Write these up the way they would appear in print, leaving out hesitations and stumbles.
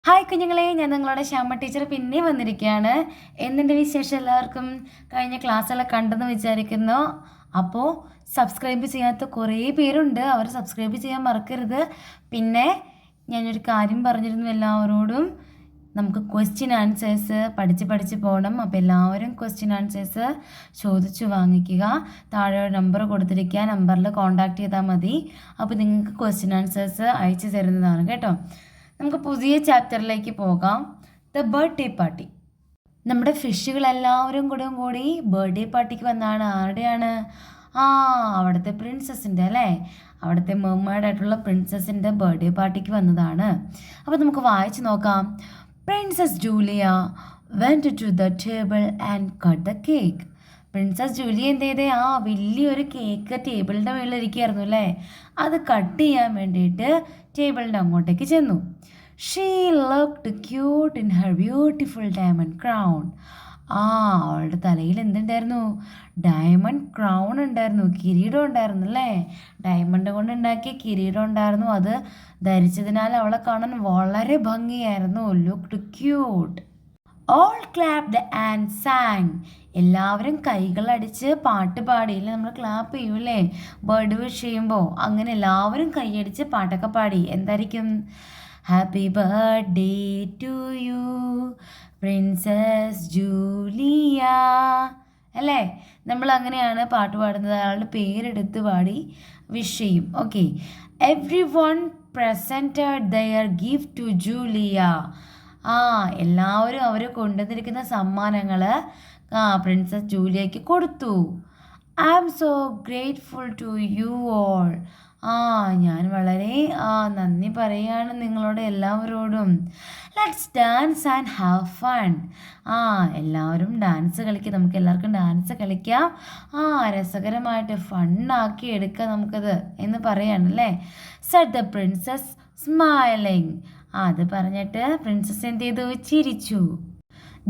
Hi കുഞ്ഞുങ്ങളെ, ഞാൻ നിങ്ങളുടെ ശ്യാമ ടീച്ചർ പിന്നെ വന്നിരിക്കുകയാണ്. എന്തിൻ്റെ വിശേഷം? എല്ലാവർക്കും കഴിഞ്ഞ ക്ലാസ്സെല്ലാം കണ്ടെന്ന് വിചാരിക്കുന്നു. അപ്പോൾ സബ്സ്ക്രൈബ് ചെയ്യാത്ത കുറേ പേരുണ്ട്, അവർ സബ്സ്ക്രൈബ് ചെയ്യാൻ മറക്കരുത്. പിന്നെ ഞാനൊരു കാര്യം പറഞ്ഞിരുന്നു എല്ലാവരോടും, നമുക്ക് ക്വസ്റ്റ്യൻ ആൻസേഴ്സ് പഠിച്ച് പോകണം. അപ്പോൾ എല്ലാവരും ക്വസ്റ്റ്യൻ ആൻസേഴ്സ് ചോദിച്ചു വാങ്ങിക്കുക. താഴെ ഒരു നമ്പർ കൊടുത്തിരിക്കുക, നമ്പറിൽ കോൺടാക്റ്റ് ചെയ്താൽ മതി. അപ്പോൾ നിങ്ങൾക്ക് ക്വസ്റ്റ്യൻ ആൻസേഴ്സ് അയച്ചു തരുന്നതാണ് കേട്ടോ. നമുക്ക് പുതിയ ചാപ്റ്ററിലേക്ക് പോകാം. The birthday party. നമ്മുടെ ഫിഷുകളെല്ലാവരും കൂടി ബർത്ത്ഡേ പാർട്ടിക്ക് വന്നതാണ്. ആരുടെയാണ്? അവിടുത്തെ പ്രിൻസസിൻ്റെ അല്ലേ, അവിടുത്തെ മെർമെയ്ഡായിട്ടുള്ള പ്രിൻസസിൻ്റെ ബർത്ത്ഡേ പാർട്ടിക്ക് വന്നതാണ്. അപ്പോൾ നമുക്ക് വായിച്ച് നോക്കാം. Princess Julia went to the table and cut the cake. Princess Julia എന്ത് ചെയ്തേ? വലിയൊരു കേക്ക് ടേബിളിൻ്റെ മുകളിലിരിക്കുകയായിരുന്നു അല്ലേ, അത് കട്ട് ചെയ്യാൻ വേണ്ടിയിട്ട് ടേബിളിൻ്റെ അങ്ങോട്ടേക്ക് ചെന്നു. She looked cute in her beautiful diamond crown. അവളുടെ തലയിൽ എന്തുണ്ടായിരുന്നു? ഡയമണ്ട് ക്രൗൺ ഉണ്ടായിരുന്നു, കിരീടം ഉണ്ടായിരുന്നു അല്ലേ. ഡയമണ്ട് കൊണ്ട് ഉണ്ടാക്കിയ കിരീടം ഉണ്ടായിരുന്നു. അത് ധരിച്ചതിനാൽ അവളെ കാണാൻ വളരെ ഭംഗിയായിരുന്നു. Looked cute. All clapped and sang. എല്ലാവരും കൈകളടിച്ച് പാട്ട് പാടിയില്ലേ, നമ്മൾ ക്ലാപ്പ് ചെയ്യൂലേ ബർഡ് വിഷ് ചെയ്യുമ്പോൾ, അങ്ങനെ എല്ലാവരും കൈയടിച്ച് പാട്ടൊക്കെ പാടി. എന്തായിരിക്കും? Happy birthday to you princess Julia അല്ലേ. നമ്മൾ അങ്ങനെയാണ് പാട്ട് പാടുന്നത്, അയാളുടെ പേരെടുത്ത് പാടി വിഷ് ചെയ്യും. Okay. Everyone presented their gift to Julia. എല്ലാവരും അവർ കൊണ്ടുവന്നിരിക്കുന്ന സമ്മാനങ്ങൾ പ്രിൻസസ് ജൂലിയയ്ക്ക് കൊടുത്തു. I am so grateful to you all. ഞാൻ വളരെ നന്ദി പറയുകയാണ് നിങ്ങളോട് എല്ലാവരോടും. Let's dance and have fun. എല്ലാവരും ഡാൻസ് കളിക്കുക, നമുക്ക് എല്ലാവർക്കും ഡാൻസ് കളിക്കാം. രസകരമായിട്ട് ഫണ്ണാക്കി എടുക്കാം നമുക്കത് എന്ന് പറയാണല്ലേ. Said the princess smiling. അത് പറഞ്ഞിട്ട് പ്രിൻസസ് എന്ത് ചെയ്തു? ചിരിച്ചു.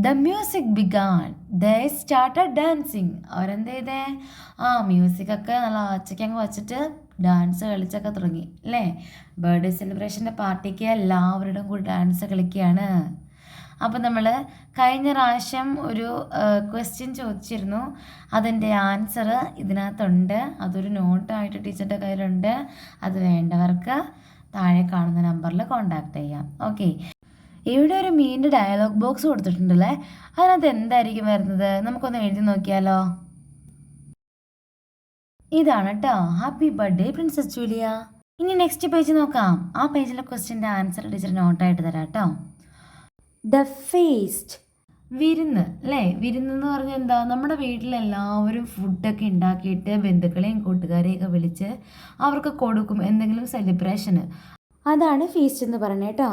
The music began. They started dancing. അവരെന്ത് ചെയ്തേ? മ്യൂസിക്കൊക്കെ നല്ല ഒച്ചയ്ക്കങ്ങ് വച്ചിട്ട് ഡാൻസ് കളിച്ചൊക്കെ തുടങ്ങി അല്ലേ. ബർത്ത്ഡേ സെലിബ്രേഷൻ്റെ പാർട്ടിക്ക് എല്ലാവരുടെയും കൂടി ഡാൻസ് കളിക്കുകയാണ്. അപ്പോൾ നമ്മൾ കഴിഞ്ഞ പ്രാവശ്യം ഒരു ക്വസ്റ്റ്യൻ ചോദിച്ചിരുന്നു, അതിൻ്റെ ആൻസർ ഇതിനകത്തുണ്ട്. അതൊരു നോട്ടായിട്ട് ടീച്ചറുടെ കയ്യിലുണ്ട്. അത് വേണ്ടവർക്ക് താഴെ കാണുന്ന നമ്പറിൽ കോൺടാക്റ്റ് ചെയ്യാം. ഓക്കെ. ഇവിടെ ഒരു മീനിൻ്റെ ഡയലോഗ് ബോക്സ് കൊടുത്തിട്ടുണ്ടല്ലേ, അതിനകത്ത് എന്തായിരിക്കും വരുന്നത്? നമുക്കൊന്ന് എഴുതി നോക്കിയാലോ. ഇതാണ് കേട്ടോ, ഹാപ്പി ബർത്ത്ഡേ പ്രിൻസസ് ജൂലിയ. ഇനി നെക്സ്റ്റ് പേജ് നോക്കാം. ആ പേജിലെ ക്വസ്റ്റ്യൻ്റെ ആൻസർ ടീച്ചർ നോട്ടായിട്ട് തരാം കേട്ടോ. The feast. വിരുന്ന് അല്ലേ. വിരുന്നെന്ന് പറഞ്ഞാൽ എന്താ? നമ്മുടെ വീട്ടിലെല്ലാവരും ഫുഡൊക്കെ ഉണ്ടാക്കിയിട്ട് ബന്ധുക്കളെയും കൂട്ടുകാരെയൊക്കെ വിളിച്ച് അവർക്ക് കൊടുക്കും, എന്തെങ്കിലും സെലിബ്രേഷന്. അതാണ് ഫീസ്റ്റ് എന്ന് പറയുന്നത് കേട്ടോ.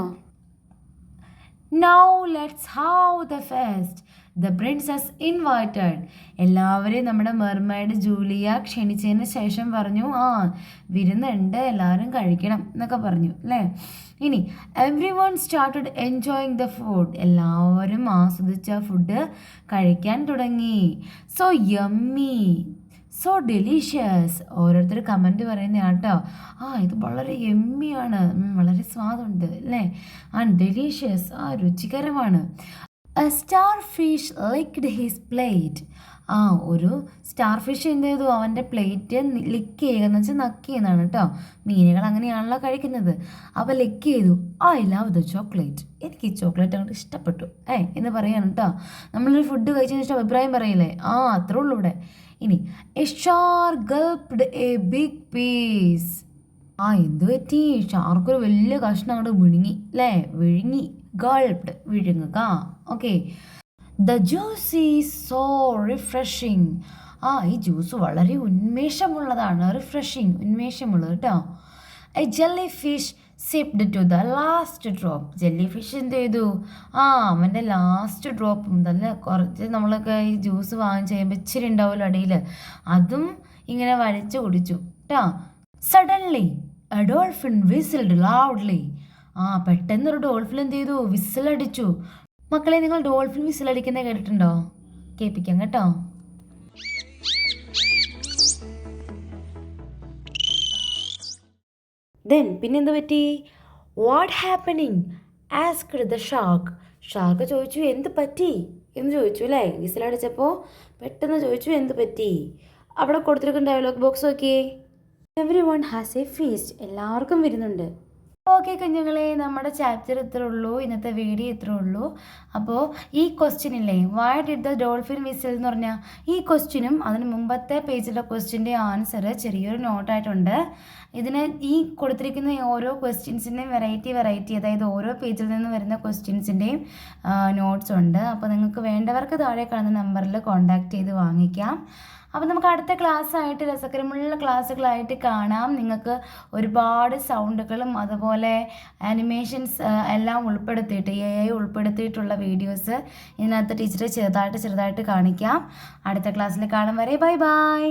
Now let's have the feast. The princess invited. എല്ലാവരെയും നമ്മുടെ മെർമെയ്ഡ് ജൂലിയ ക്ഷണിച്ചതിന് ശേഷം പറഞ്ഞു, വിരുന്നുണ്ട്, എല്ലാവരും കഴിക്കണം എന്നൊക്കെ പറഞ്ഞു അല്ലേ. ഇനി everyone started enjoying the food. എല്ലാവരും ആസ്വദിച്ച ഫുഡ് കഴിക്കാൻ തുടങ്ങി. So yummy, so delicious. ഓരോരുത്തർ കമൻറ്റ് പറയുന്ന കേട്ടോ, ഇത് വളരെ യമ്മിയാണ്, വളരെ സ്വാദുണ്ട് അല്ലേ, ഡെലീഷ്യസ്, രുചികരമാണ്. A starfish licked his plate. ഒരു സ്റ്റാർ ഫിഷ് എന്ത് ചെയ്തു? അവൻ്റെ പ്ലേറ്റ് ലിക്ക് ചെയ്യുക എന്ന് വെച്ചാൽ നക്കി എന്നാണ് കേട്ടോ. മീനുകൾ അങ്ങനെയാണല്ലോ കഴിക്കുന്നത്. അപ്പോൾ ലിക്ക് ചെയ്തു. I love the chocolate. എനിക്ക് ഈ ചോക്ലേറ്റ് അങ്ങോട്ട് ഇഷ്ടപ്പെട്ടു എന്ന് പറയാണ് കേട്ടോ. നമ്മളൊരു ഫുഡ് കഴിച്ചതിന് ഇഷ്ടം അഭിപ്രായം പറയില്ലേ, അത്രേ ഉള്ളൂ ഇവിടെ. ഇനി a shark gulped a big piece. എന്ത് പറ്റി? ഷാർക്കൊരു വലിയ കഷ്ണം അങ്ങോട്ട് വിഴുങ്ങി അല്ലേ. വിഴുങ്ങി, ഗൾപ്ഡ്, വിഴുങ്ങുക. Okay. The juice is so refreshing. ഈ ജ്യൂസ് വളരെ ഉന്മേഷമുള്ളതാണ്. റിഫ്രഷിങ്, ഉന്മേഷമുള്ളത് കേട്ടോ. A jellyfish sipped to the last drop. Jellyfish എന്ത് ചെയ്തു? അവൻ്റെ ലാസ്റ്റ് ഡ്രോപ്പും നല്ല കുറച്ച് നമ്മളൊക്കെ ഈ ജ്യൂസ് വാങ്ങിച്ച് കഴിയുമ്പോൾ ഇച്ചിരി ഉണ്ടാവുമല്ലോ അടിയിൽ, അതും ഇങ്ങനെ വലിച്ചു കുടിച്ചു കേട്ടോ. Suddenly a dolphin whistled loudly. പെട്ടെന്നൊരു ഡോൾഫിൻ എന്ത് ചെയ്തു? വിസിലടിച്ചു. മക്കളെ, നിങ്ങൾ ഡോൾഫിൻ വിസിലടിക്കുന്നത് കേട്ടിട്ടുണ്ടോ? കേൾപ്പിക്കാം കേട്ടോ. പിന്നെന്ത് പറ്റി? What happening? Asked the shark. Shark ചോദിച്ചു എന്ത് പറ്റി എന്ന് ചോദിച്ചു അല്ലേ. വിസിലടിച്ചപ്പോൾ പെട്ടെന്ന് ചോദിച്ചു എന്ത് പറ്റി. അവിടെ കൊടുത്തിരിക്കുന്ന ഡയലോഗ് ബോക്സ് നോക്കിയേ. Every one has A feast. എല്ലാവർക്കും വരുന്നുണ്ട്. ഓക്കെ കുഞ്ഞുങ്ങളെ, നമ്മുടെ ചാപ്റ്റർ ഇത്രേ ഉള്ളൂ, ഇന്നത്തെ വീഡിയോ ഇത്രേ ഉള്ളൂ. അപ്പോൾ ഈ ക്വസ്റ്റ്യൻ ഇല്ലേ, why did the dolphin whistle എന്ന് പറഞ്ഞാൽ ഈ ക്വസ്റ്റ്യനും അതിന് മുമ്പത്തെ പേജിലെ ക്വസ്റ്റ്യൻ്റെ ആൻസർ ചെറിയൊരു നോട്ടായിട്ടുണ്ട്. ഇതിന് ഈ കൊടുത്തിരിക്കുന്ന ഓരോ ക്വസ്റ്റ്യൻസിൻ്റെയും വെറൈറ്റി, അതായത് ഓരോ പേജിൽ നിന്ന് വരുന്ന ക്വസ്റ്റ്യൻസിൻ്റെയും നോട്ട്സ് ഉണ്ട്. അപ്പോൾ നിങ്ങൾക്ക് വേണ്ടവർക്ക് താഴെ കാണുന്ന നമ്പറിൽ കോൺടാക്റ്റ് ചെയ്ത് വാങ്ങിക്കാം. അപ്പോൾ നമുക്ക് അടുത്ത ക്ലാസ്സായിട്ട് രസകരമുള്ള ക്ലാസ്സുകളായിട്ട് കാണാം. നിങ്ങൾക്ക് ഒരുപാട് സൗണ്ടുകളും അതുപോലെ ആനിമേഷൻസ് എല്ലാം ഉൾപ്പെടുത്തിയിട്ട് AI ഉൾപ്പെടുത്തിയിട്ടുള്ള വീഡിയോസ് ഇതിനകത്ത് ടീച്ചർ ചെറുതായിട്ട് കാണിക്കാം. അടുത്ത ക്ലാസ്സിൽ കാണും വരെ ബൈ ബൈ.